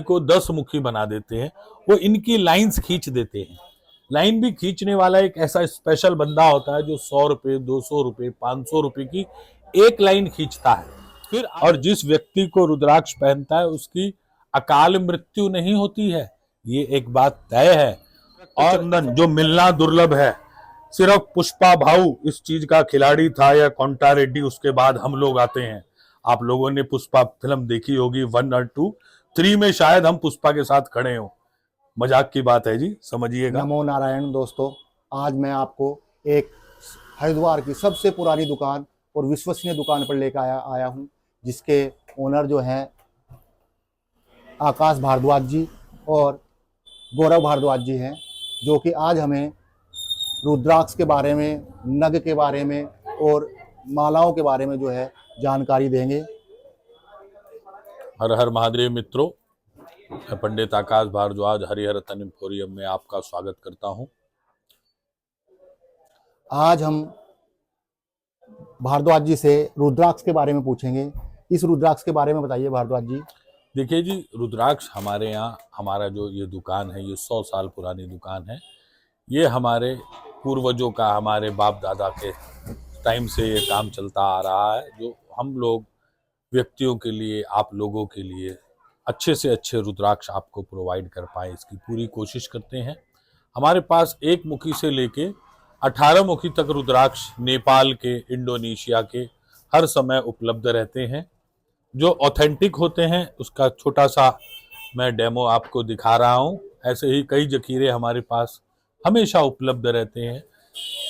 को 10 मुखी बना देते हैं, वो इनकी लाइंस खींच देते हैं। लाइन भी खींचने वाला एक ऐसा स्पेशल बंदा होता है जो 100 रुपए, 200 रुपए, 500 रुपए की एक लाइन खींचता है। फिर और जिस व्यक्ति को रुद्राक्ष पहनता है उसकी अकाल मृत्यु नहीं होती है, ये एक बात तय है। और चंदन जो मिलना दुर्लभ है, सिर्फ पुष्पा भाऊ इस चीज का खिलाड़ी था या कोंटा रेड्डी, उसके बाद हम लोग आते हैं। आप लोगों ने पुष्पा फिल्म देखी होगी 1 और 2, 3 में शायद हम पुष्पा के साथ खड़े हो। मजाक की बात है जी, समझिएगा। नमो नारायण दोस्तों, आज मैं आपको एक हरिद्वार की सबसे पुरानी दुकान और विश्वसनीय दुकान पर लेकर आया हूं, जिसके ओनर जो हैं आकाश भारद्वाज जी और गौरव भारद्वाज जी हैं, जो कि आज हमें रुद्राक्ष के बारे में, नग के बारे में और मालाओं के बारे में जो है जानकारी देंगे। हर हर महादेव मित्रों, मैं पंडित आकाश भारद्वाज हरिहर रतन एम्पोरियम में आपका स्वागत करता हूं। आज हम भारद्वाज जी से रुद्राक्ष के बारे में पूछेंगे। इस रुद्राक्ष के बारे में बताइए भारद्वाज जी। देखिए जी, रुद्राक्ष हमारे यहाँ, हमारा जो ये दुकान है, ये 100 साल पुरानी दुकान है। ये हमारे पूर्वजों का, हमारे बाप दादा के टाइम से ये काम चलता आ रहा है, जो हम लोग व्यक्तियों के लिए, आप लोगों के लिए अच्छे से अच्छे रुद्राक्ष आपको प्रोवाइड कर पाए, इसकी पूरी कोशिश करते हैं। हमारे पास 1 मुखी से लेके 18 मुखी तक रुद्राक्ष नेपाल के, इंडोनेशिया के हर समय उपलब्ध रहते हैं। जो ऑथेंटिक होते हैं उसका छोटा सा मैं डेमो आपको दिखा रहा हूं। ऐसे ही कई जखीरे हमारे पास हमेशा उपलब्ध रहते हैं।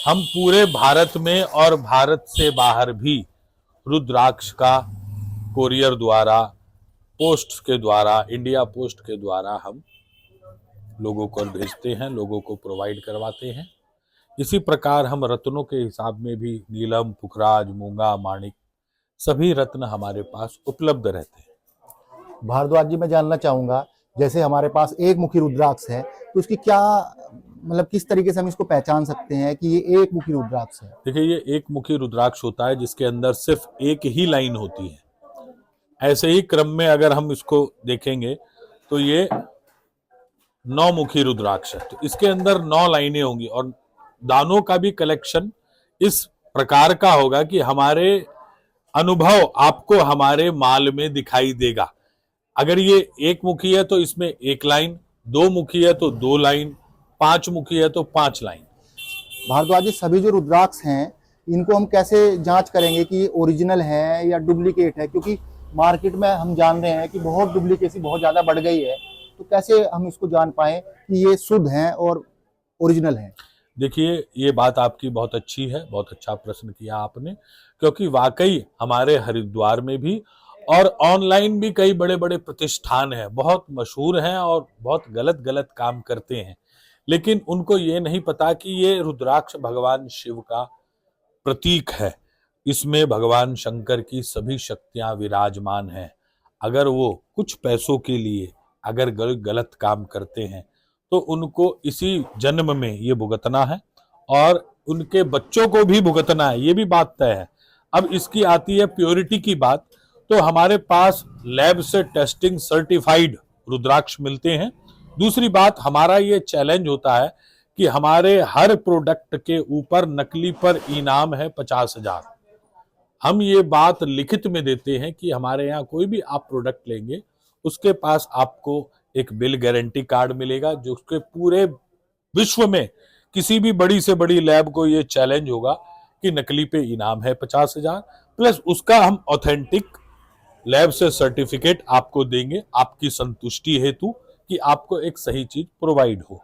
हम पूरे भारत में और भारत से बाहर भी रुद्राक्ष का कोरियर द्वारा, पोस्ट के द्वारा, इंडिया पोस्ट के द्वारा हम लोगों को भेजते हैं, लोगों को प्रोवाइड करवाते हैं। इसी प्रकार हम रत्नों के हिसाब में भी नीलम, पुखराज, मूंगा, माणिक सभी रत्न हमारे पास उपलब्ध रहते हैं। भारद्वाज जी, मैं जानना चाहूंगा, जैसे हमारे पास 1 मुखी रुद्राक्ष है, तो इसकी क्या मतलब किस तरीके से हम इसको पहचान सकते हैं कि ये 1 मुखी रुद्राक्ष है? देखिए, ये 1 मुखी रुद्राक्ष होता है जिसके अंदर सिर्फ एक ही लाइन होती है। ऐसे ही क्रम में अगर हम इसको देखेंगे तो ये 9 मुखी रुद्राक्ष है, तो इसके अंदर 9 लाइनें होंगी और दानों का भी कलेक्शन इस प्रकार का होगा कि हमारे अनुभव आपको हमारे माल में दिखाई देगा। अगर ये 1 मुखी है तो इसमें 1 लाइन, 2 मुखी है तो 2 लाइन, 5 मुखी है तो 5 लाइन। भारद्वाज जी, सभी जो रुद्राक्ष हैं इनको हम कैसे जांच करेंगे कि ओरिजिनल है या डुप्लीकेट है? क्योंकि मार्केट में हम जान रहे हैं कि बहुत डुप्लीकेसी बहुत ज्यादा बढ़ गई है, तो कैसे हम इसको जान पाए कि ये शुद्ध है और ओरिजिनल है? देखिए, ये बात आपकी बहुत अच्छी है, बहुत अच्छा प्रश्न किया आपने, क्योंकि वाकई हमारे हरिद्वार में भी और ऑनलाइन भी कई बड़े बड़े प्रतिष्ठान हैं, बहुत मशहूर हैं और बहुत गलत गलत काम करते हैं, लेकिन उनको ये नहीं पता कि ये रुद्राक्ष भगवान शिव का प्रतीक है। इसमें भगवान शंकर की सभी शक्तियां विराजमान हैं। अगर वो कुछ पैसों के लिए अगर गलत काम करते हैं तो उनको इसी जन्म में ये भुगतना है और उनके बच्चों को भी भुगतना है, ये भी बात तय है। अब इसकी आती है प्योरिटी की बात, तो हमारे पास लैब से टेस्टिंग सर्टिफाइड रुद्राक्ष मिलते हैं। दूसरी बात, हमारा ये चैलेंज होता है कि हमारे हर प्रोडक्ट के ऊपर नकली पर इनाम है 50,000। हम ये बात लिखित में देते हैं कि हमारे यहाँ कोई भी आप प्रोडक्ट लेंगे उसके पास आपको एक बिल गारंटी कार्ड मिलेगा, जो उसके पूरे विश्व में किसी भी बड़ी से बड़ी लैब को ये चैलेंज होगा कि नकली पे इनाम है 50,000, प्लस उसका हम ऑथेंटिक लैब से सर्टिफिकेट आपको देंगे आपकी संतुष्टि हेतु कि आपको एक सही चीज प्रोवाइड हो।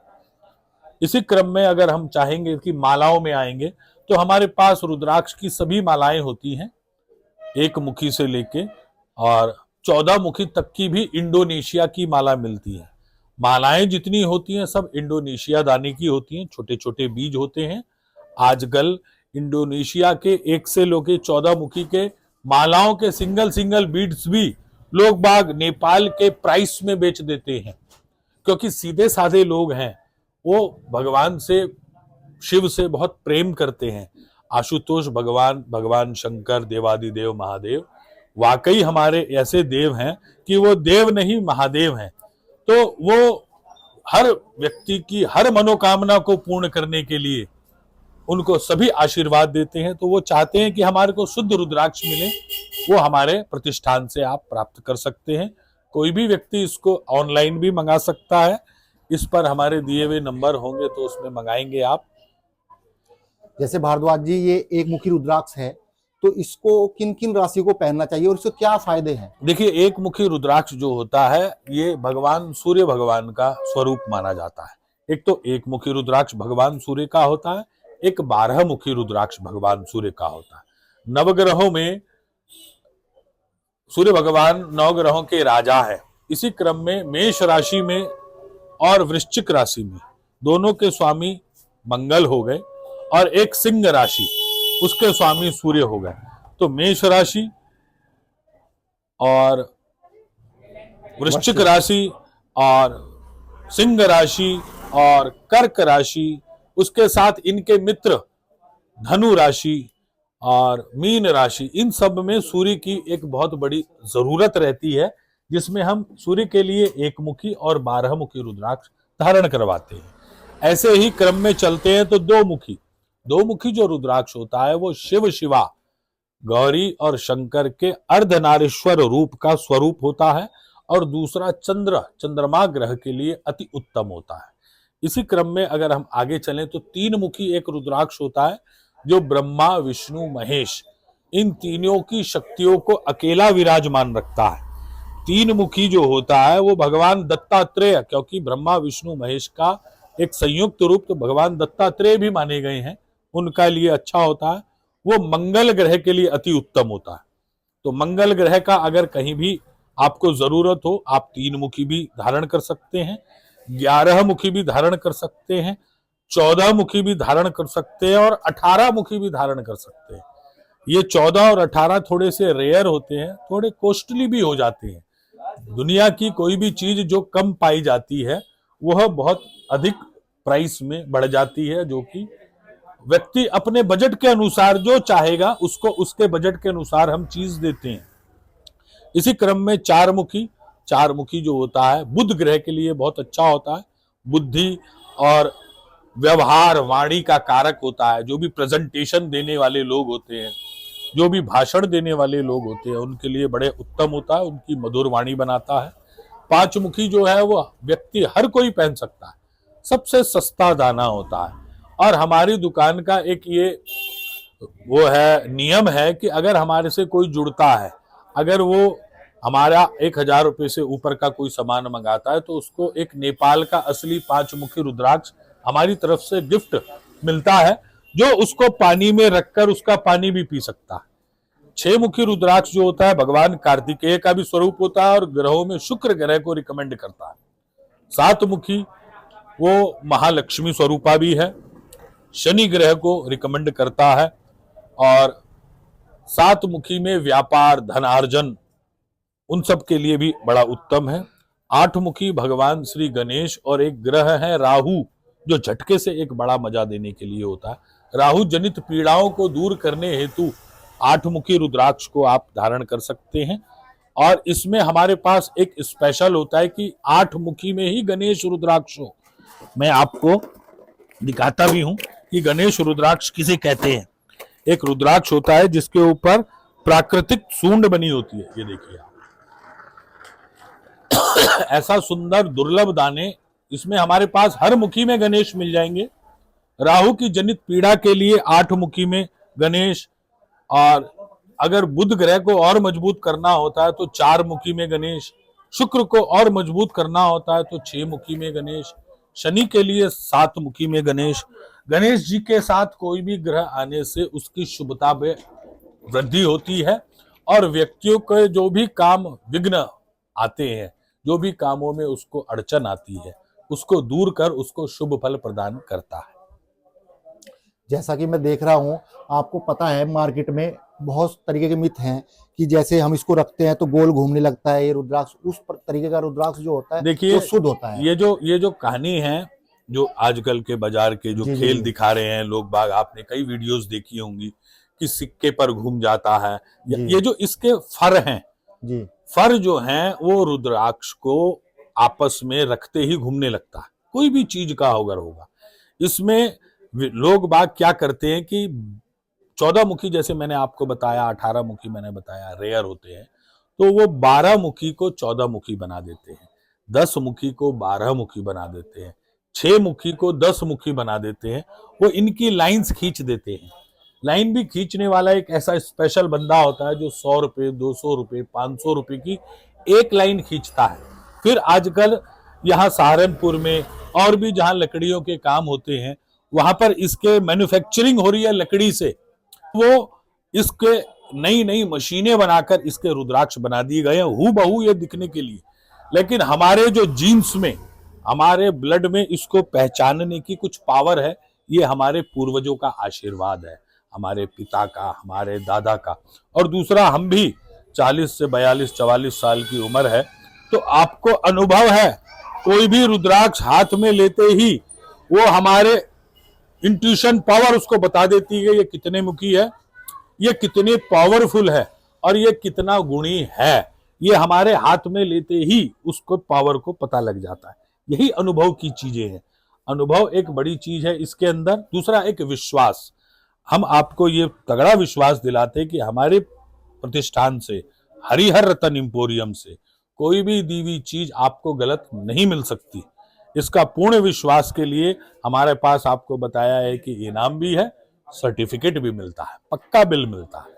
इसी क्रम में अगर हम चाहेंगे कि मालाओं में आएंगे तो हमारे पास रुद्राक्ष की सभी मालाएं होती हैं, 1 मुखी से लेके और 14 मुखी तक की भी इंडोनेशिया की माला मिलती है। मालाएं जितनी होती हैं सब इंडोनेशिया दाने की होती हैं, छोटे छोटे बीज होते हैं। आजकल इंडोनेशिया के 1 से लेके 14 मुखी के मालाओं के सिंगल बीड्स भी लोग बाग नेपाल के प्राइस में बेच देते हैं, क्योंकि सीधे साधे लोग हैं, वो भगवान से, शिव से बहुत प्रेम करते हैं। आशुतोष भगवान, भगवान शंकर, देवादिदेव महादेव वाकई हमारे ऐसे देव हैं कि वो देव नहीं महादेव हैं। तो वो हर व्यक्ति की हर मनोकामना को पूर्ण करने के लिए उनको सभी आशीर्वाद देते हैं। तो वो चाहते हैं कि हमारे को शुद्ध रुद्राक्ष मिले, वो हमारे प्रतिष्ठान से आप प्राप्त कर सकते हैं। कोई भी व्यक्ति इसको ऑनलाइन भी मंगा सकता है, इस पर हमारे दिए हुए नंबर होंगे तो उसमें मंगाएंगे आप। जैसे भारद्वाज जी, ये एक मुखी रुद्राक्ष है, तो इसको किन किन राशि को पहनना चाहिए और इसके क्या फायदे हैं? देखिए, एक मुखी रुद्राक्ष जो होता है ये भगवान सूर्य भगवान का स्वरूप माना जाता है। एक तो एक मुखी रुद्राक्ष भगवान सूर्य का होता है, एक 12 मुखी रुद्राक्ष भगवान सूर्य का होता है। नवग्रहों में सूर्य भगवान नवग्रहों के राजा है। इसी क्रम में मेष राशि में और वृश्चिक राशि में दोनों के स्वामी मंगल हो गए, और एक सिंह राशि उसके स्वामी सूर्य हो गए। तो मेष राशि और वृश्चिक राशि और सिंह राशि और कर्क राशि, उसके साथ इनके मित्र धनु राशि और मीन राशि, इन सब में सूर्य की एक बहुत बड़ी जरूरत रहती है, जिसमें हम सूर्य के लिए एक मुखी और 12 मुखी रुद्राक्ष धारण करवाते हैं। ऐसे ही क्रम में चलते हैं तो दो मुखी जो रुद्राक्ष होता है वो शिव शिवा गौरी और शंकर के अर्धनारीश्वर रूप का स्वरूप होता है, और दूसरा चंद्रमा ग्रह के लिए अति उत्तम होता है। इसी क्रम में अगर हम आगे चलें तो 3 मुखी एक रुद्राक्ष होता है जो ब्रह्मा विष्णु महेश इन तीनों की शक्तियों को अकेला विराजमान रखता है। 3 मुखी जो होता है वो भगवान दत्तात्रेय, क्योंकि ब्रह्मा विष्णु महेश का एक संयुक्त रूप तो भगवान दत्तात्रेय भी माने गए हैं, उनका लिए अच्छा होता है। वो मंगल ग्रह के लिए अति उत्तम होता है। तो मंगल ग्रह का अगर कहीं भी आपको जरूरत हो, आप 3 मुखी भी धारण कर सकते हैं, 11 मुखी भी धारण कर सकते हैं, 14 मुखी भी धारण कर सकते हैं, और 18 मुखी भी धारण कर सकते हैं। ये 14 और 18 थोड़े से रेयर होते हैं, थोड़े कॉस्टली भी हो जाते हैं। दुनिया की कोई भी चीज जो कम पाई जाती है वह बहुत अधिक प्राइस में बढ़ जाती है, जो कि व्यक्ति अपने बजट के अनुसार जो चाहेगा उसको उसके बजट के अनुसार हम चीज देते हैं। इसी क्रम में 4 मुखी जो होता है बुध ग्रह के लिए बहुत अच्छा होता है। बुद्धि और व्यवहार वाणी का कारक होता है। जो भी प्रेजेंटेशन देने वाले लोग होते हैं, जो भी भाषण देने वाले लोग होते हैं, उनके लिए बड़े उत्तम होता है, उनकी मधुर वाणी बनाता है। 5 मुखी जो है वो व्यक्ति हर कोई पहन सकता है, सबसे सस्ता दाना होता है। और हमारी दुकान का एक ये वो है नियम है कि अगर हमारे से कोई जुड़ता है, अगर वो हमारा 1000 रुपये से ऊपर का कोई सामान मंगाता है, तो उसको एक नेपाल का असली 5 मुखी रुद्राक्ष हमारी तरफ से गिफ्ट मिलता है, जो उसको पानी में रखकर उसका पानी भी पी सकता है। 6 मुखी रुद्राक्ष जो होता है भगवान कार्तिकेय का भी स्वरूप होता है, और ग्रहों में शुक्र ग्रह को रिकमेंड करता है। 7 मुखी वो महालक्ष्मी स्वरूपा भी है, शनि ग्रह को रिकमेंड करता है, और 7 मुखी में व्यापार धनार्जन उन सब के लिए भी बड़ा उत्तम है। 8 मुखी भगवान श्री गणेश, और एक ग्रह है राहु, जो झटके से एक बड़ा मजा देने के लिए होता है। राहु जनित पीड़ाओं को दूर करने हेतु 8 मुखी रुद्राक्ष को आप धारण कर सकते हैं। और इसमें हमारे पास एक स्पेशल होता है कि 8 मुखी में ही गणेश रुद्राक्ष हो। मैं आपको दिखाता भी हूं कि गणेश रुद्राक्ष किसे कहते हैं। एक रुद्राक्ष होता है जिसके ऊपर प्राकृतिक सूंड बनी होती है, ये देखिए आप। ऐसा सुंदर दुर्लभ दाने इसमें हमारे पास हर मुखी में गणेश मिल जाएंगे। राहु की जनित पीड़ा के लिए 8 मुखी में गणेश, और अगर बुध ग्रह को और मजबूत करना होता है तो 4 मुखी में गणेश, शुक्र को और मजबूत करना होता है तो 6 मुखी में गणेश, शनि के लिए 7 मुखी में गणेश। गणेश जी के साथ कोई भी ग्रह आने से उसकी शुभता में वृद्धि होती है, और व्यक्तियों के जो भी काम विघ्न आते हैं, जो भी कामों में उसको अड़चन आती है, उसको दूर कर उसको शुभ फल प्रदान करता है। जैसा कि मैं देख रहा हूँ, आपको पता है मार्केट में बहुत तरीके के मिथ हैं कि जैसे हम इसको रखते हैं तो गोल घूमने लगता है ये रुद्राक्ष, उस तरीके का रुद्राक्ष जो होता है देखिए वो शुद्ध होता है। ये जो कहानी है, जो आजकल के बाजार के जो खेल दिखा रहे हैं लोग बाग, आपने कई वीडियोस देखी होंगी कि सिक्के पर घूम जाता है। ये जो इसके फर हैं, फर जो हैं वो रुद्राक्ष को आपस में रखते ही घूमने लगता है, कोई भी चीज का अगर होगा। इसमें लोग बाग क्या करते हैं कि 14 मुखी जैसे मैंने आपको बताया, 18 मुखी मैंने बताया रेयर होते हैं, तो वो 12 मुखी को 14 मुखी बना देते हैं, 10 मुखी को 12 मुखी बना देते हैं, 6 मुखी को 10 मुखी बना देते हैं। वो इनकी लाइंस खींच देते हैं। लाइन भी खींचने वाला एक ऐसा स्पेशल बंदा होता है जो 100 रुपए, 200 रुपए, 500 रुपए की एक लाइन खींचता है। फिर आजकल यहाँ सहारनपुर में और भी जहां लकड़ियों के काम होते हैं, वहां पर इसके मैन्युफैक्चरिंग हो रही है लकड़ी से। वो इसके नई नई मशीनें बनाकर इसके रुद्राक्ष बना दिए गए हैं हूबहू ये दिखने के लिए। लेकिन हमारे जो जीन्स में, हमारे ब्लड में इसको पहचानने की कुछ पावर है। ये हमारे पूर्वजों का आशीर्वाद है, हमारे पिता का, हमारे दादा का। और दूसरा, हम भी 40 से 42 44 साल की उम्र है, तो आपको अनुभव है, कोई भी रुद्राक्ष हाथ में लेते ही वो हमारे इंट्यूशन पावर उसको बता देती है ये कितने मुखी है, ये कितनी पावरफुल है और ये कितना गुणी है। ये हमारे हाथ में लेते ही उसको पावर को पता लग जाता है। यही अनुभव की चीजें हैं। अनुभव एक बड़ी चीज है इसके अंदर। दूसरा एक विश्वास, हम आपको ये तगड़ा विश्वास दिलाते हैं कि हमारे प्रतिष्ठान से, हरिहर रतन इंपोरियम से कोई भी दी हुई चीज आपको गलत नहीं मिल सकती। इसका पूर्ण विश्वास के लिए हमारे पास आपको बताया है कि इनाम भी है, सर्टिफिकेट भी मिलता है, पक्का बिल मिलता है।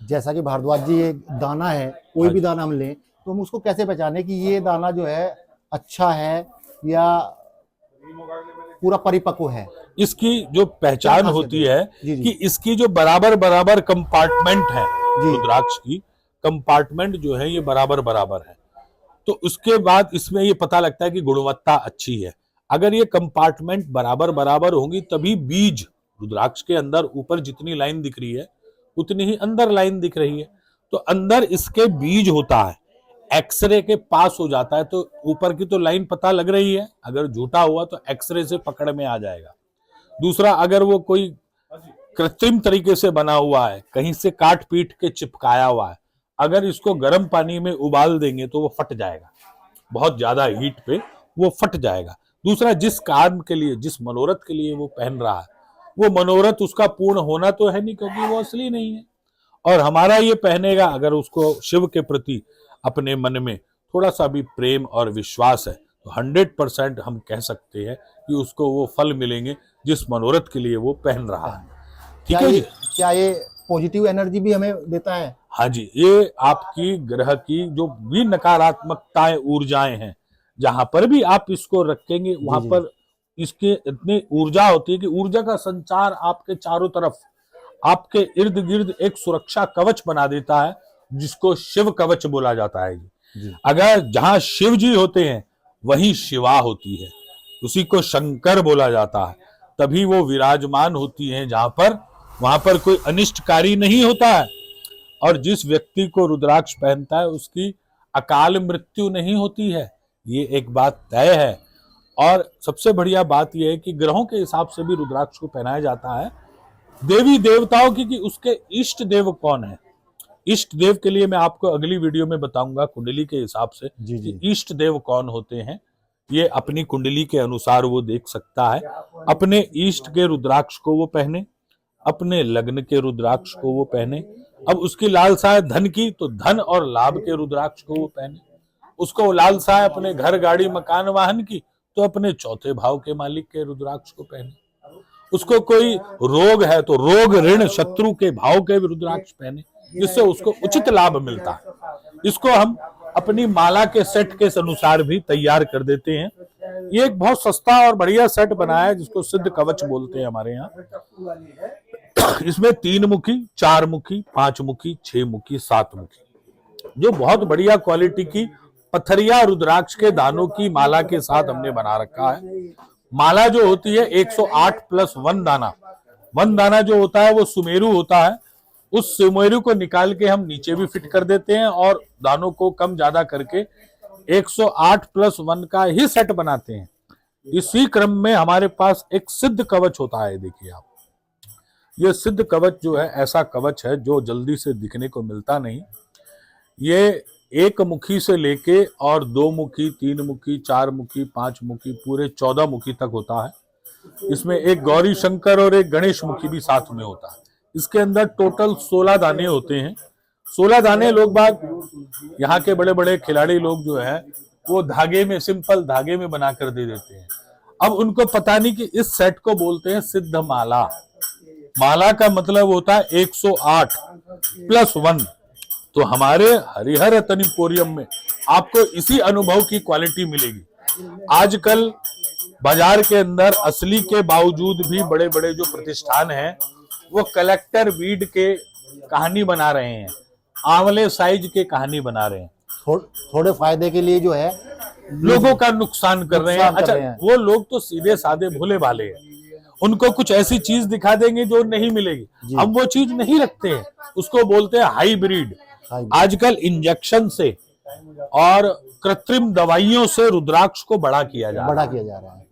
जैसा कि भारद्वाज जी, ये दाना है, कोई भी दाना हम लें तो हम उसको कैसे पहचाने कि ये दाना जो है अच्छा है या पूरा परिपक्व है? इसकी जो पहचान होती है कि इसकी जो बराबर बराबर कंपार्टमेंट है, रुद्राक्ष की कंपार्टमेंट जो है ये बराबर बराबर है, तो उसके बाद इसमें ये पता लगता है कि गुणवत्ता अच्छी है। अगर ये कंपार्टमेंट बराबर बराबर होंगी तभी बीज, रुद्राक्ष के अंदर ऊपर जितनी लाइन दिख रही है उतनी ही अंदर लाइन दिख रही है, तो अंदर इसके बीज होता है। एक्सरे के पास हो जाता है तो ऊपर की तो लाइन पता लग रही है, अगर झूठा हुआ तो एक्सरे से पकड़ में आ जाएगा। दूसरा, अगर वो कोई कृत्रिम तरीके से बना हुआ है, कहीं से काट पीट के चिपकाया हुआ है, अगर इसको गर्म पानी में उबाल देंगे तो वो फट जाएगा, बहुत ज्यादा हीट पे वो फट जाएगा। दूसरा, जिस काम के लिए, जिस मनोरथ के लिए वो पहन रहा है, वो मनोरथ उसका पूर्ण होना तो है नहीं, क्योंकि वो असली नहीं है। और हमारा ये पहनेगा, अगर उसको शिव के प्रति अपने मन में थोड़ा सा भी प्रेम और विश्वास है, तो 100% हम कह सकते हैं कि उसको वो फल मिलेंगे जिस मनोरथ के लिए वो पहन रहा है। ठीक है जी। क्या ये पॉजिटिव एनर्जी भी हमें देता है? हाँ जी, ये आपकी ग्रह की जो भी नकारात्मकताएं, ऊर्जाएं हैं, जहां पर भी आप इसको रखेंगे वहां पर इसके इतनी ऊर्जा होती है कि ऊर्जा का संचार आपके चारों तरफ, आपके इर्द गिर्द एक सुरक्षा कवच बना देता है, जिसको शिव कवच बोला जाता है जी। अगर जहां शिव जी होते हैं वहीं शिवा होती है, उसी को शंकर बोला जाता है, तभी वो विराजमान होती हैं जहां पर, वहां पर कोई अनिष्टकारी नहीं होता है। और जिस व्यक्ति को रुद्राक्ष पहनता है उसकी अकाल मृत्यु नहीं होती है, ये एक बात तय है। और सबसे बढ़िया बात यह है कि ग्रहों के हिसाब से भी रुद्राक्ष को पहनाया जाता है, देवी देवताओं की, कि उसके इष्ट देव कौन है। इष्ट देव के लिए मैं आपको अगली वीडियो में बताऊंगा कुंडली के हिसाब से कि इष्ट देव कौन होते हैं। ये अपनी कुंडली के अनुसार वो देख सकता है। अपने इष्ट के रुद्राक्ष को वो पहने, अपने लग्न के रुद्राक्ष को वो पहने। अब उसकी लालसा है धन की, तो धन और लाभ के रुद्राक्ष को वो पहने। उसको लालसा है अपने घर गाड़ी मकान वाहन की, तो अपने चौथे भाव के मालिक के रुद्राक्ष को पहने। उसको कोई रोग है तो रोग ऋण शत्रु के भाव के रुद्राक्ष पहने, जिससे उसको उचित लाभ मिलता है। इसको हम अपनी माला के सेट के अनुसार भी तैयार कर देते हैं। ये एक बहुत सस्ता और बढ़िया सेट बनाया है जिसको सिद्ध कवच बोलते हैं हमारे यहाँ। इसमें 3 मुखी, 4 मुखी, 5 मुखी, 6 मुखी, 7 मुखी, जो बहुत बढ़िया क्वालिटी की पथरिया रुद्राक्ष के दानों की माला के साथ हमने बना रखा है। माला जो होती है 108+1 दाना, 1 दाना जो होता है वो सुमेरु होता है। उस सुमेरु को निकाल के हम नीचे भी फिट कर देते हैं और दानों को कम ज्यादा करके 108+1 का ही सेट बनाते हैं। इसी क्रम में हमारे पास एक सिद्ध कवच होता है। देखिए आप, ये सिद्ध कवच जो है ऐसा कवच है जो जल्दी से दिखने को मिलता नहीं। ये एक मुखी से लेके और 2 मुखी, 3 मुखी, 4 मुखी, 5 मुखी, पूरे 14 मुखी तक होता है। इसमें एक गौरी शंकर और एक गणेश मुखी भी साथ में होता है। इसके अंदर टोटल 16 दाने होते हैं। 16 दाने लोग बाग, यहाँ के बड़े बड़े खिलाड़ी लोग जो है वो धागे में, सिंपल धागे में बनाकर दे देते हैं। अब उनको पता नहीं कि इस सेट को बोलते हैं सिद्ध माला। माला का मतलब होता है 108 + 1। तो हमारे हरिहर रत्न एम्पोरियम में आपको इसी अनुभव की क्वालिटी मिलेगी। आजकल बाजार के अंदर असली के बावजूद भी बड़े बड़े जो प्रतिष्ठान हैं वो कलेक्टर बीड के कहानी बना रहे हैं, आंवले साइज के कहानी बना रहे हैं, थोड़े फायदे के लिए जो है लोगों का नुकसान कर रहे हैं। अच्छा, वो लोग तो सीधे साधे भोले भाले हैं, उनको कुछ ऐसी चीज दिखा देंगे जो नहीं मिलेगी। हम वो चीज नहीं रखते हैं, उसको बोलते हैं हाइब्रिड। आजकल इंजेक्शन से और कृत्रिम दवाइयों से रुद्राक्ष को बड़ा किया जा रहा है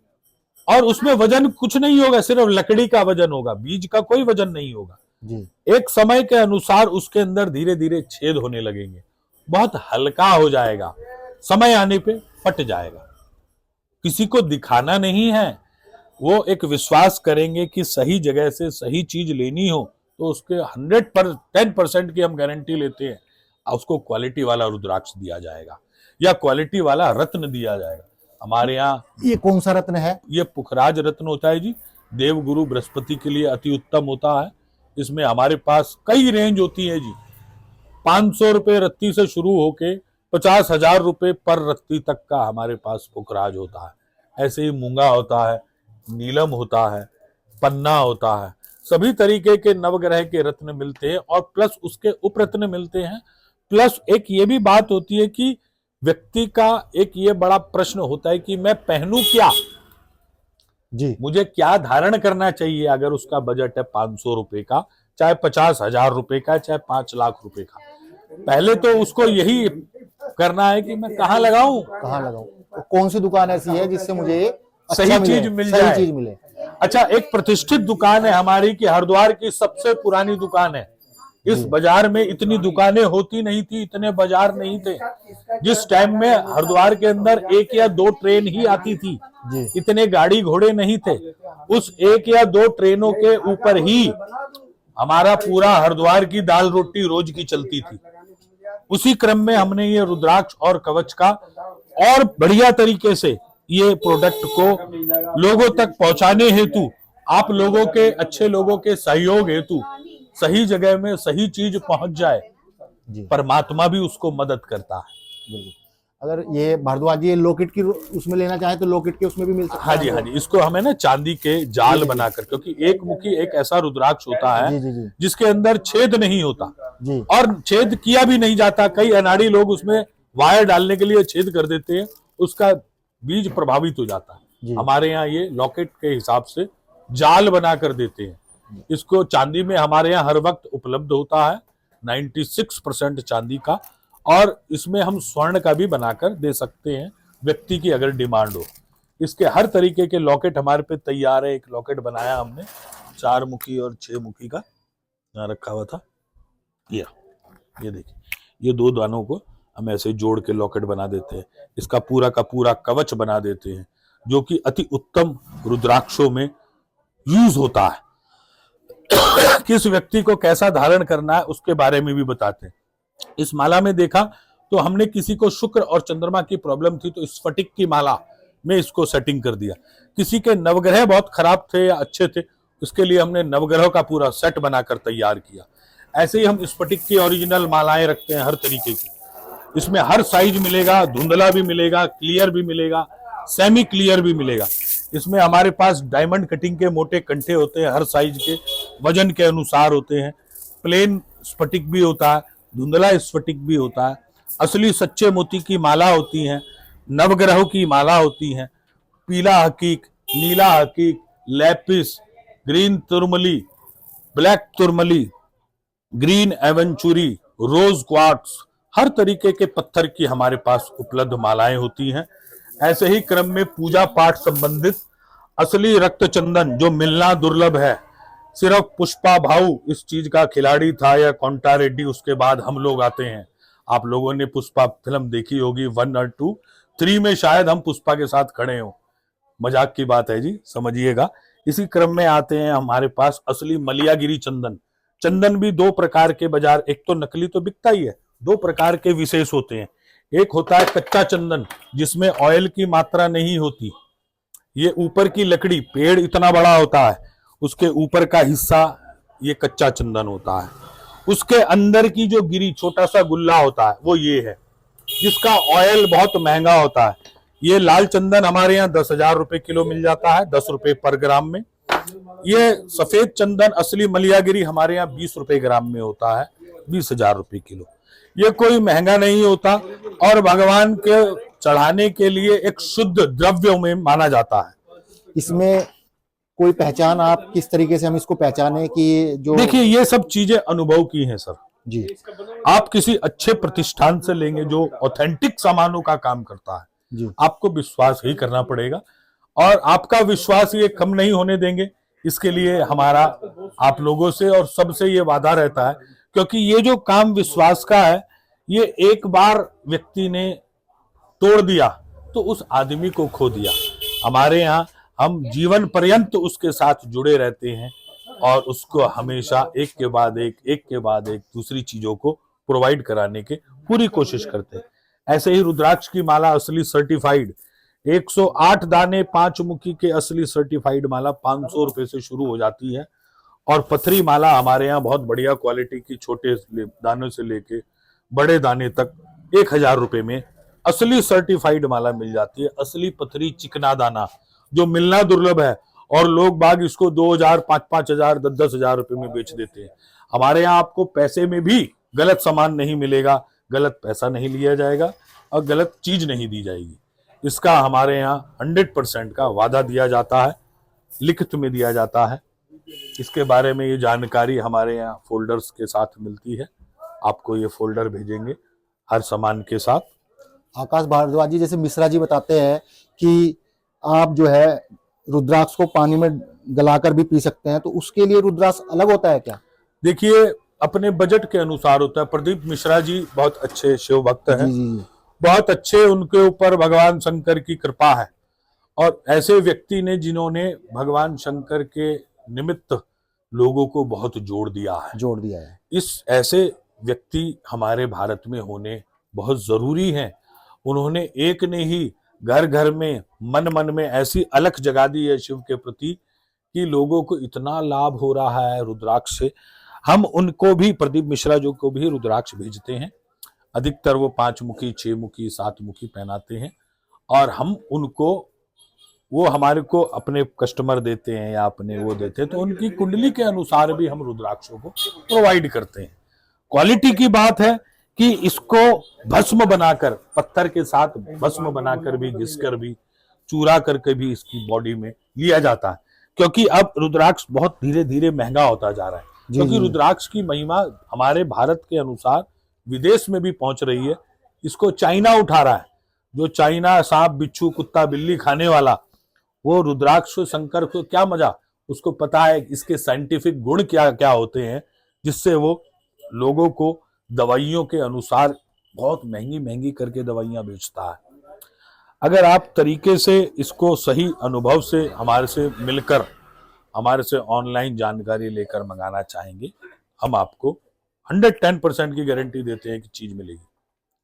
और उसमें वजन कुछ नहीं होगा, सिर्फ लकड़ी का वजन होगा, बीज का कोई वजन नहीं होगा जी। एक समय के अनुसार उसके अंदर धीरे धीरे छेद होने लगेंगे, बहुत हल्का हो जाएगा, समय आने पे फट जाएगा। किसी को दिखाना नहीं है, वो एक विश्वास करेंगे कि सही जगह से सही चीज लेनी हो तो उसके 110% की हम गारंटी लेते हैं, उसको क्वालिटी वाला रुद्राक्ष दिया जाएगा या क्वालिटी वाला रत्न दिया जाएगा। हमारे यहाँ ये कौन सा रत्न है? ये पुखराज रत्न होता है जी, देवगुरु बृहस्पति के लिए अति उत्तम होता है। इसमें हमारे पास कई रेंज होती है जी, 500 रुपए रत्ती से शुरू होके 50,000 रुपए पर रत्ती तक का हमारे पास पुखराज होता है। ऐसे ही मूंगा होता है, नीलम होता है, पन्ना होता है, सभी तरीके के नवग्रह के रत्न मिलते हैं और प्लस उसके उपरत्न मिलते हैं। प्लस एक ये भी बात होती है कि व्यक्ति का एक ये बड़ा प्रश्न होता है कि मैं पहनूं क्या जी, मुझे क्या धारण करना चाहिए। अगर उसका बजट है 500 रुपए का, चाहे 50,000 रुपए का, चाहे 5 लाख रुपए का, पहले तो उसको यही करना है कि मैं कहाँ लगाऊं, कौन सी दुकान ऐसी है जिससे मुझे सही चीज मिल जाए। अच्छा, एक प्रतिष्ठित दुकान है हमारी की हरिद्वार की सबसे पुरानी दुकान है। इस बाजार में इतनी दुकानें होती नहीं थी, इतने बाजार नहीं थे। जिस टाइम में हरिद्वार के अंदर 1 या 2 ट्रेन ही आती थी, इतने गाड़ी घोड़े नहीं थे, उस 1 या 2 ट्रेनों के ऊपर ही हमारा पूरा हरिद्वार की दाल रोटी रोज की चलती थी। उसी क्रम में हमने ये रुद्राक्ष और कवच का और बढ़िया तरीके से ये प्रोडक्ट को लोगों तक पहुंचाने हेतु, आप लोगों के, अच्छे लोगों के सहयोग हेतु सही जगह में सही चीज पहुंच जाए, परमात्मा भी उसको मदद करता है। अगर ये भारद्वाज ये लॉकेट की उसमें लेना चाहे तो लॉकेट के उसमें भी मिल सकता है। हाँ जी, हाँ जी। इसको हमें ना चांदी के जाल बनाकर, क्योंकि एक मुखी एक ऐसा रुद्राक्ष होता है जिसके अंदर छेद नहीं होता और छेद किया भी नहीं जाता। कई अनाड़ी लोग उसमें वायर डालने के लिए छेद कर देते हैं, उसका बीज प्रभावित हो जाता है। हमारे यहाँ ये लॉकेट के हिसाब से जाल बना कर देते हैं। इसको चांदी में हमारे यहाँ हर वक्त उपलब्ध होता है, 96% चांदी का, और इसमें हम स्वर्ण का भी बनाकर दे सकते हैं व्यक्ति की अगर डिमांड हो। इसके हर तरीके के लॉकेट हमारे पे तैयार है। एक लॉकेट बनाया हमने 4 मुखी और 6 मुखी का, यहाँ रखा हुआ था, ये देखिए, ये 2 दानों को हम ऐसे जोड़ के लॉकेट बना देते हैं। इसका पूरा का पूरा कवच बना देते हैं, जो कि अति उत्तम रुद्राक्षों में यूज होता है। किस व्यक्ति को कैसा धारण करना है उसके बारे में भी बताते हैं। इस माला में देखा तो हमने किसी को शुक्र और चंद्रमा की प्रॉब्लम थी तो स्फटिक की माला में इसको सेटिंग कर दिया। किसी के नवग्रह बहुत खराब थे या अच्छे थे, उसके लिए हमने नवग्रह का पूरा सेट बनाकर तैयार किया। ऐसे ही हम स्फटिक की ओरिजिनल मालाएं रखते हैं हर तरीके की। इसमें हर साइज मिलेगा, धुंधला भी मिलेगा, क्लियर भी मिलेगा, सेमी क्लियर भी मिलेगा। इसमें हमारे पास डायमंड कटिंग के मोटे कंठे होते हैं, हर साइज के वजन के अनुसार होते हैं। प्लेन स्फटिक भी होता है, धुंधला स्फटिक भी होता है, असली सच्चे मोती की माला होती है, नवग्रहों की माला होती है, पीला हकीक, नीला हकीक, lapis, green tourmaline, black tourmaline, green aventurine, rose quartz, हर तरीके के पत्थर की हमारे पास उपलब्ध मालाएं होती हैं। ऐसे ही क्रम में पूजा पाठ संबंधित असली रक्त चंदन जो मिलना दुर्लभ है, सिर्फ पुष्पा भाऊ इस चीज का खिलाड़ी था या कोंटा रेड्डी, उसके बाद हम लोग आते हैं। आप लोगों ने पुष्पा फिल्म देखी होगी 1 और 2, 3 में शायद हम पुष्पा के साथ खड़े हों। मजाक की बात है जी, समझिएगा। इसी क्रम में आते हैं हमारे पास असली मलियागिरी चंदन। चंदन भी 2 प्रकार के बाजार, एक तो नकली तो बिकता ही है, 2 प्रकार के विशेष होते हैं। एक होता है कच्चा चंदन, जिसमें ऑयल की मात्रा नहीं होती। ये ऊपर की लकड़ी, पेड़ इतना बड़ा होता है, उसके ऊपर का हिस्सा ये कच्चा चंदन होता है। उसके अंदर की जो गिरी, छोटा सा गुल्ला होता है, वो ये है, जिसका ऑयल बहुत महंगा होता है। ये लाल चंदन हमारे यहाँ 10,000 रुपए किलो मिल जाता है, 10 रुपए पर ग्राम में। ये सफेद चंदन असली मलियागिरी हमारे यहाँ 20 रुपए ग्राम में होता है, 20,000 रुपए किलो। ये कोई महंगा नहीं होता और भगवान के चढ़ाने के लिए एक शुद्ध द्रव्य में माना जाता है। इसमें कोई पहचान, आप किस तरीके से हम इसको पहचाने कि जो, देखिए ये सब चीजें अनुभव की हैं सर जी। आप किसी अच्छे प्रतिष्ठान से लेंगे जो ऑथेंटिक सामानों का काम करता है, जी। आपको विश्वास ही करना पड़ेगा और आपका विश्वास ये कम नहीं होने देंगे। इसके लिए हमारा आप लोगों से और सबसे ये वादा रहता है, क्योंकि ये जो काम विश्वास का है, ये एक बार व्यक्ति ने तोड़ दिया तो उस आदमी को खो दिया। हमारे यहाँ हम जीवन पर्यंत उसके साथ जुड़े रहते हैं और उसको हमेशा एक के बाद एक दूसरी चीजों को प्रोवाइड कराने की पूरी कोशिश करते हैं। ऐसे ही रुद्राक्ष की माला असली सर्टिफाइड 108 दाने 5 मुखी के असली सर्टिफाइड माला 500 रुपए से शुरू हो जाती है। और पथरी माला हमारे यहाँ बहुत बढ़िया क्वालिटी की, छोटे दानों से लेके बड़े दाने तक 1000 रुपए में असली सर्टिफाइड माला मिल जाती है। असली पथरी चिकना दाना जो मिलना दुर्लभ है और लोग बाग इसको 2,000, 5,000, 10,000 रुपए में बेच देते हैं। हमारे यहाँ आपको पैसे में भी गलत सामान नहीं मिलेगा, गलत पैसा नहीं लिया जाएगा और गलत चीज नहीं दी जाएगी। इसका हमारे यहाँ 100% का वादा दिया जाता है, लिखित में दिया जाता है। इसके बारे में ये जानकारी हमारे यहाँ फोल्डर्स के साथ मिलती है। आपको ये फोल्डर भेजेंगे हर सामान के साथ। आकाश भारद्वाज जी, जैसे मिश्रा जी बताते हैं कि आप जो है रुद्राक्ष को पानी में गलाकर भी पी सकते हैं, तो उसके लिए रुद्राक्ष अलग होता है क्या? देखिए अपने बजट के अनुसार होता है। प्रदीप मिश्रा जी बहुत अच्छे शिव भक्त हैं, जी। बहुत अच्छे, उनके ऊपर भगवान शंकर की कृपा है और ऐसे व्यक्ति ने जिन्होंने भगवान शंकर के निमित्त लोगों को बहुत जोड़ दिया है। इस ऐसे व्यक्ति हमारे भारत में होने बहुत जरूरी हैं। उन्होंने एक ने ही घर घर में, मन मन में ऐसी अलख जगा दी है शिव के प्रति कि लोगों को इतना लाभ हो रहा है रुद्राक्ष से। हम उनको भी, प्रदीप मिश्रा जी को भी रुद्राक्ष भेजते हैं। अधिकतर वो 5 मुखी, 6 मुखी, 7 मुखी पहनाते हैं और हम उनको, वो हमारे को अपने कस्टमर देते हैं या अपने वो देते हैं, तो उनकी कुंडली के अनुसार भी हम रुद्राक्षों को प्रोवाइड करते हैं। क्वालिटी की बात है कि इसको भस्म बनाकर, पत्थर के साथ भस्म बनाकर भी, घिसकर भी, चूरा करके भी इसकी बॉडी में लिया जाता है, क्योंकि अब रुद्राक्ष बहुत धीरे धीरे महंगा होता जा रहा है। क्योंकि रुद्राक्ष की महिमा हमारे भारत के अनुसार विदेश में भी पहुंच रही है। इसको चाइना उठा रहा है। जो चाइना सांप, बिच्छू, कुत्ता, बिल्ली खाने वाला, वो रुद्राक्ष शंकर को क्या मजा, उसको पता है इसके साइंटिफिक गुण क्या क्या होते हैं, जिससे वो लोगों को दवाइयों के अनुसार बहुत महंगी महंगी करके दवाइयां बेचता है। अगर आप तरीके से इसको सही अनुभव से हमारे से मिलकर, हमारे से ऑनलाइन जानकारी लेकर मंगाना चाहेंगे, हम आपको 110% की गारंटी देते हैं कि चीज मिलेगी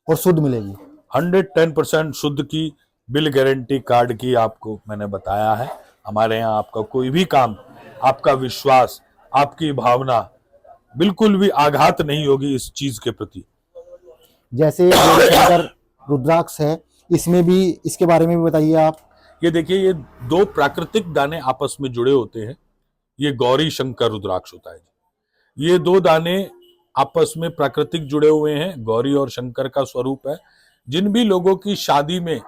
और शुद्ध मिलेगी। 110% शुद्ध की बिल गारंटी कार्ड की आपको मैंने बताया है। हमारे यहाँ आपका कोई भी काम, आपका विश्वास, आपकी भावना बिल्कुल भी आघात नहीं होगी इस चीज के प्रति। जैसे शंकर रुद्राक्ष है, इसमें भी, इसके बारे में भी बताइए आप। ये देखिए, ये 2 प्राकृतिक दाने आपस में जुड़े होते हैं। ये गौरी शंकर रुद्राक्ष होता है। ये 2 दाने आपस में प्राकृतिक जुड़े हुए हैं, गौरी और शंकर का स्वरूप है। जिन भी लोगों की शादी में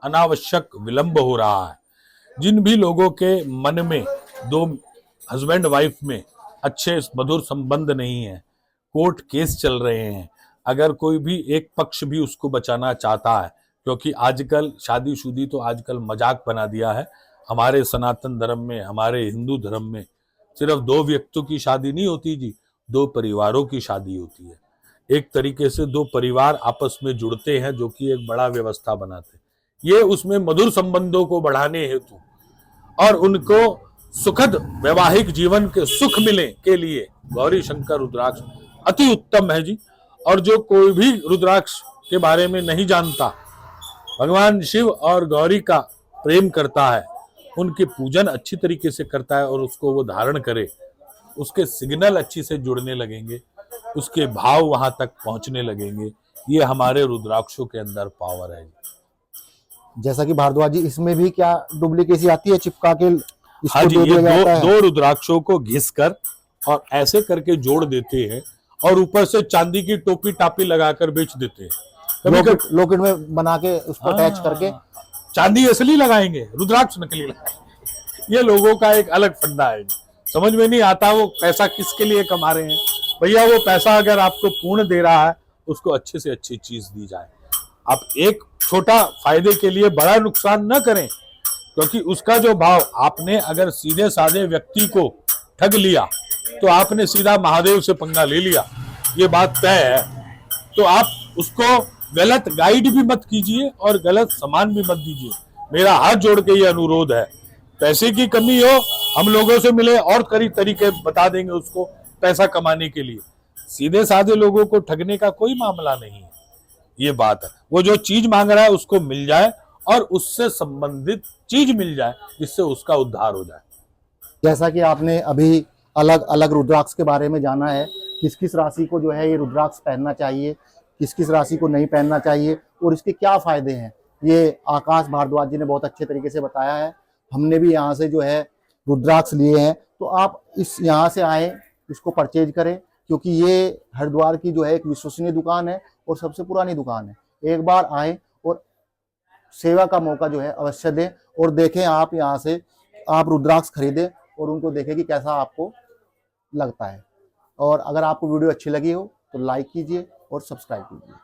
अनावश्यक विलंब हो रहा है, जिन भी लोगों के मन में 2 हस्बैंड वाइफ में अच्छे मधुर संबंध नहीं है, कोर्ट केस चल रहे हैं, अगर कोई भी एक पक्ष भी उसको बचाना चाहता है, क्योंकि आजकल शादीशुदी तो आजकल मजाक बना दिया है। हमारे सनातन धर्म में, हमारे हिंदू धर्म में सिर्फ 2 व्यक्तियों की शादी नहीं होती जी, 2 परिवारों की शादी होती है। एक तरीके से दो परिवार आपस में जुड़ते हैं, जो कि एक बड़ा व्यवस्था बनाते हैं। ये उसमें मधुर संबंधों को बढ़ाने हेतु और उनको सुखद वैवाहिक जीवन के सुख मिले के लिए गौरी शंकर रुद्राक्ष अति उत्तम है जी। और जो कोई भी रुद्राक्ष के बारे में नहीं जानता, भगवान शिव और गौरी का प्रेम करता है, उनकी पूजन अच्छी तरीके से करता है और उसको वो धारण करे, उसके सिग्नल अच्छी से जुड़ने लगेंगे, उसके भाव वहां तक पहुंचने लगेंगे। ये हमारे रुद्राक्षों के अंदर पावर है। जैसा कि भारद्वाज जी, इसमें भी क्या डुप्लीकेसी आती है, चिपका के इसको हाँ जी, दे ये दिया जाता है? दो रुद्राक्षों को घिस कर और ऐसे करके जोड़ देते हैं और ऊपर से चांदी की टोपी टापी लगाकर बेच देते हैं। लॉकेट में बना के उसको अटैच करके। चांदी असली लगाएंगे, रुद्राक्ष नकली लगाएंगे। ये लोगों का एक अलग फंडा है, समझ में नहीं आता वो पैसा किसके लिए कमा रहे हैं। भैया वो पैसा अगर आपको पूर्ण दे रहा है, उसको अच्छे से अच्छी चीज दी जाए। आप एक छोटा फायदे के लिए बड़ा नुकसान न करें, क्योंकि उसका जो भाव, आपने अगर सीधे साधे व्यक्ति को ठग लिया तो आपने सीधा महादेव से पंगा ले लिया, ये बात तय है। तो आप उसको गलत गाइड भी मत कीजिए और गलत सामान भी मत दीजिए। मेरा हाथ जोड़ के ये अनुरोध है। पैसे की कमी हो, हम लोगों से मिले और कई तरीके बता देंगे उसको पैसा कमाने के लिए। सीधे साधे लोगों को ठगने का कोई मामला नहीं है। ये बात है, वो जो चीज मांग रहा है उसको मिल जाए और उससे संबंधित चीज मिल जाए, जिससे उसका उद्धार हो जाए। जैसा कि आपने अभी अलग अलग रुद्राक्ष के बारे में जाना है, किस किस राशि को जो है ये रुद्राक्ष पहनना चाहिए, किस किस राशि को नहीं पहनना चाहिए और इसके क्या फायदे हैं, ये आकाश भारद्वाज जी ने बहुत अच्छे तरीके से बताया है। हमने भी यहाँ से जो है रुद्राक्ष लिए हैं, तो आप इस यहाँ से आए, इसको परचेज करें, क्योंकि ये हरिद्वार की जो है एक विश्वसनीय दुकान है और सबसे पुरानी दुकान है। एक बार आए और सेवा का मौका जो है अवश्य दें और देखें, आप यहाँ से आप रुद्राक्ष खरीदें और उनको देखें कि कैसा आपको लगता है। और अगर आपको वीडियो अच्छी लगी हो तो लाइक कीजिए और सब्सक्राइब कीजिए।